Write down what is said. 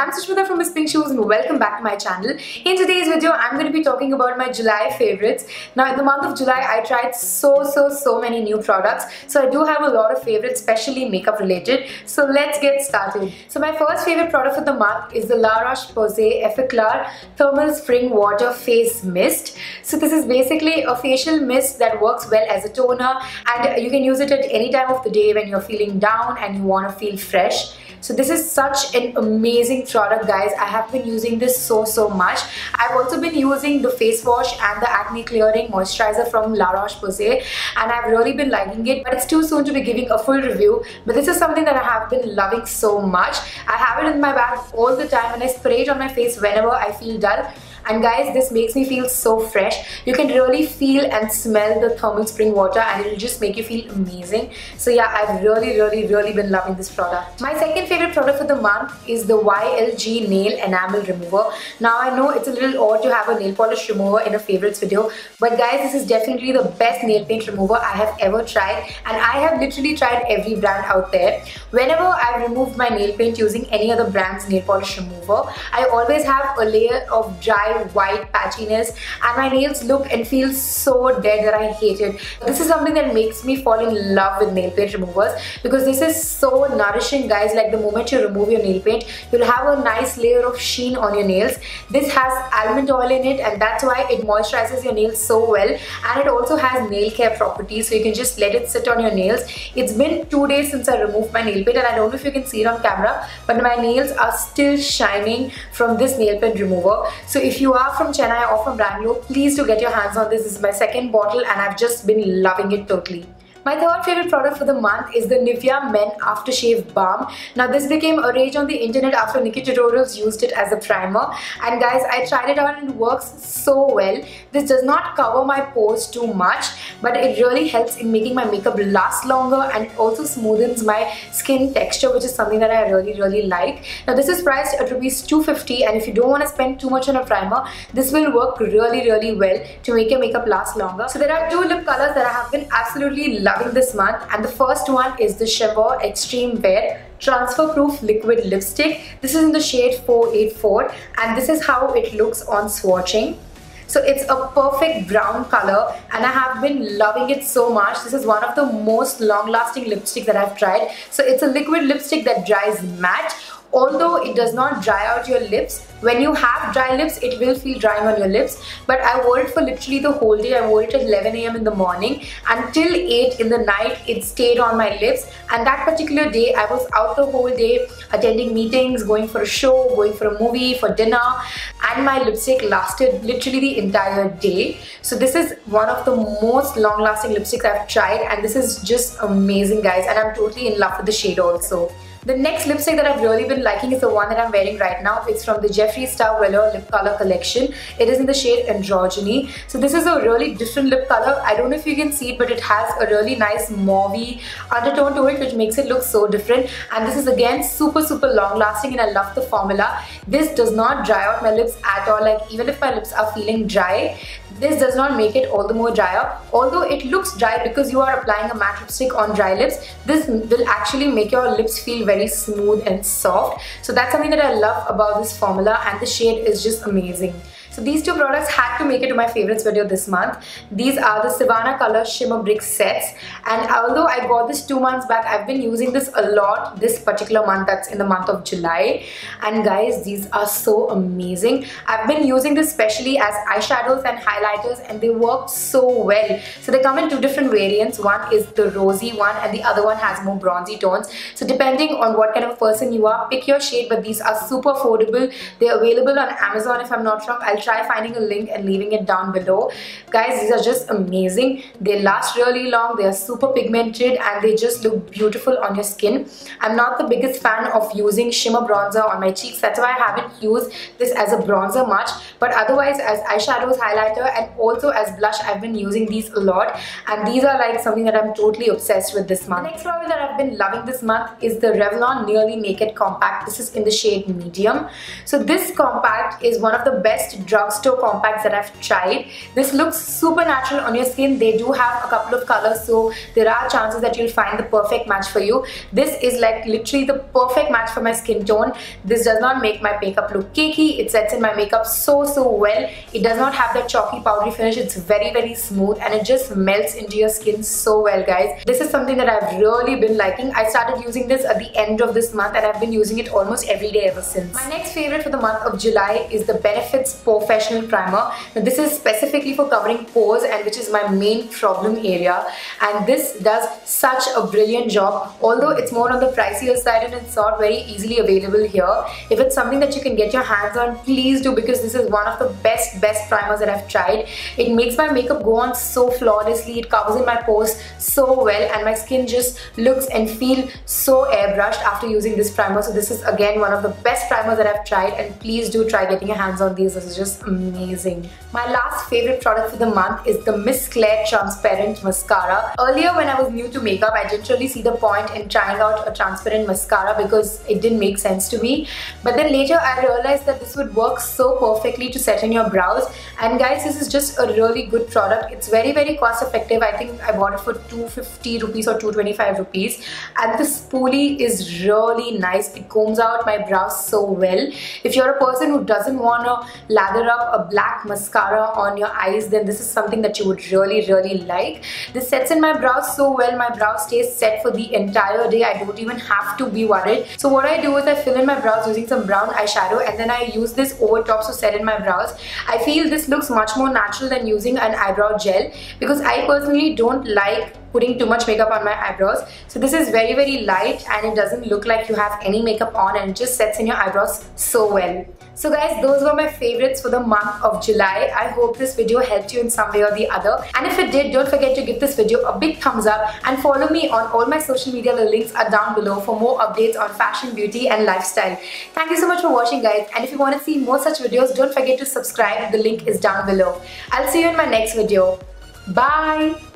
I'm Sushmita from Miss Pink Shoes and welcome back to my channel. In today's video, I'm going to be talking about my July favorites. Now in the month of July, I tried so many new products. So I do have a lot of favorites, especially makeup related. So let's get started. So my first favorite product for the month is the La Roche-Posay Effaclar Thermal Spring Water Face Mist. So this is basically a facial mist that works well as a toner, and you can use it at any time of the day when you're feeling down and you want to feel fresh. So this is such an amazing product, guys. I have been using this so much. I've also been using the face wash and the acne clearing moisturizer from La Roche-Posay, and I've really been liking it, but it's too soon to be giving a full review. But this is something that I have been loving so much. I have it in my bag all the time and I spray it on my face whenever I feel dull. And guys, this makes me feel so fresh. You can really feel and smell the thermal spring water and it will just make you feel amazing. So yeah, I've really been loving this product. My second favorite product for the month is the YLG Nail Enamel Remover. Now I know it's a little odd to have a nail polish remover in a favorites video, but guys, this is definitely the best nail paint remover I have ever tried, and I have literally tried every brand out there. Whenever I've removed my nail paint using any other brand's nail polish remover, I always have a layer of dry white patchiness and my nails look and feel so dead that I hate it. This is something that makes me fall in love with nail paint removers because this is so nourishing, guys. Like the moment you remove your nail paint, you'll have a nice layer of sheen on your nails. This has almond oil in it and that's why it moisturizes your nails so well, and it also has nail care properties, so you can just let it sit on your nails. It's been 2 days since I removed my nail paint and I don't know if you can see it on camera, but my nails are still shining from this nail paint remover. So if you are from Chennai or from Bangalore, please do get your hands on this. This is my second bottle and I've just been loving it totally. My third favorite product for the month is the Nivea Men Aftershave Balm. Now this became a rage on the internet after Nikki Tutorials used it as a primer, and guys, I tried it out and it works so well. This does not cover my pores too much, but it really helps in making my makeup last longer, and it also smoothens my skin texture, which is something that I really like. Now this is priced at ₹250, and if you don't want to spend too much on a primer, this will work really well to make your makeup last longer. So there are two lip colors that I have been absolutely loving this month, and the first one is the Shimmer Extreme Wear Transfer Proof Liquid Lipstick. This is in the shade 484 and this is how it looks on swatching. So it's a perfect brown color and I have been loving it so much. This is one of the most long-lasting lipsticks that I've tried. So it's a liquid lipstick that dries matte. Although it does not dry out your lips, when you have dry lips, it will feel drying on your lips. But I wore it for literally the whole day. I wore it at 11 AM in the morning until 8 in the night. It stayed on my lips, and that particular day I was out the whole day attending meetings, going for a show, going for a movie, for dinner, and my lipstick lasted literally the entire day. So this is one of the most long-lasting lipsticks I've tried, and this is just amazing, guys, and I'm totally in love with the shade also. The next lipstick that I've really been liking is the one that I'm wearing right now. It's from the Jeffree Star Weller Lip Color Collection. It is in the shade Androgyny. So this is a really different lip color. I don't know if you can see it, but it has a really nice mauvey undertone to it, which makes it look so different. And this is again super long lasting, and I love the formula. This does not dry out my lips at all. Like even if my lips are feeling dry, this does not make it all the more drier. Although it looks dry because you are applying a matte lipstick on dry lips, this will actually make your lips feel very smooth and soft. So that's something that I love about this formula, and the shade is just amazing. So these two products had to make it to my favorites video this month. These are the Savannah Color Shimmer Brick Sets, and although I bought this 2 months back, I've been using this a lot this particular month, that's in the month of July. And guys, these are so amazing. I've been using this especially as eyeshadows and highlighters, and they work so well. So they come in 2 different variants. One is the rosy one and the other one has more bronzy tones. So depending on what kind of person you are, pick your shade, but these are super affordable. They're available on Amazon if I'm not wrong. I'll try finding a link and leaving it down below. Guys, these are just amazing. They last really long, they are super pigmented, and they just look beautiful on your skin. I'm not the biggest fan of using shimmer bronzer on my cheeks. That's why I haven't used this as a bronzer much, but otherwise as eyeshadows, highlighter, and also as blush, I've been using these a lot, and these are like something that I'm totally obsessed with this month. The next product that I've been loving this month is the Revlon Nearly Naked Compact. This is in the shade medium. So this compact is one of the best drugstore compacts that I've tried. This looks super natural on your skin. They do have a couple of colors, so there are chances that you'll find the perfect match for you. This is like literally the perfect match for my skin tone. This does not make my makeup look cakey. It sets in my makeup so well. It does not have that chalky powdery finish. It's very smooth and it just melts into your skin so well, guys. This is something that I've really been liking. I started using this at the end of this month and I've been using it almost every day ever since. My next favorite for the month of July is the Benefits Professional Primer. Now this is specifically for covering pores, and which is my main problem area, and this does such a brilliant job. Although it's more on the pricier side and it's not very easily available here, if it's something that you can get your hands on, please do, because this is one of the best primers that I've tried. It makes my makeup go on so flawlessly. It covers in my pores so well and my skin just looks and feels so airbrushed after using this primer. So this is again one of the best primers that I've tried, and please do try getting your hands on these. This is just amazing. My last favorite product for the month is the Miss Claire Transparent Mascara. Earlier when I was new to makeup, I didn't really see the point in trying out a transparent mascara because it didn't make sense to me. But then later I realized that this would work so perfectly to set in your brows. And guys, this is just a really good product. It's very cost effective. I think I bought it for 250 rupees or 225 rupees. And the spoolie is really nice. It combs out my brows so well. If you're a person who doesn't want to lather up a black mascara on your eyes, then this is something that you would really like. This sets in my brows so well. My brows stay set for the entire day. I don't even have to be worried. So what I do is I fill in my brows using some brown eyeshadow, and then I use this over top to set in my brows. I feel this looks much more natural than using an eyebrow gel, because I personally don't like putting too much makeup on my eyebrows. So this is very light and it doesn't look like you have any makeup on, and it just sets in your eyebrows so well. So guys, those were my favorites for the month of July. I hope this video helped you in some way or the other. And if it did, don't forget to give this video a big thumbs up and follow me on all my social media. The links are down below for more updates on fashion, beauty and lifestyle. Thank you so much for watching, guys. And if you want to see more such videos, don't forget to subscribe. The link is down below. I'll see you in my next video. Bye!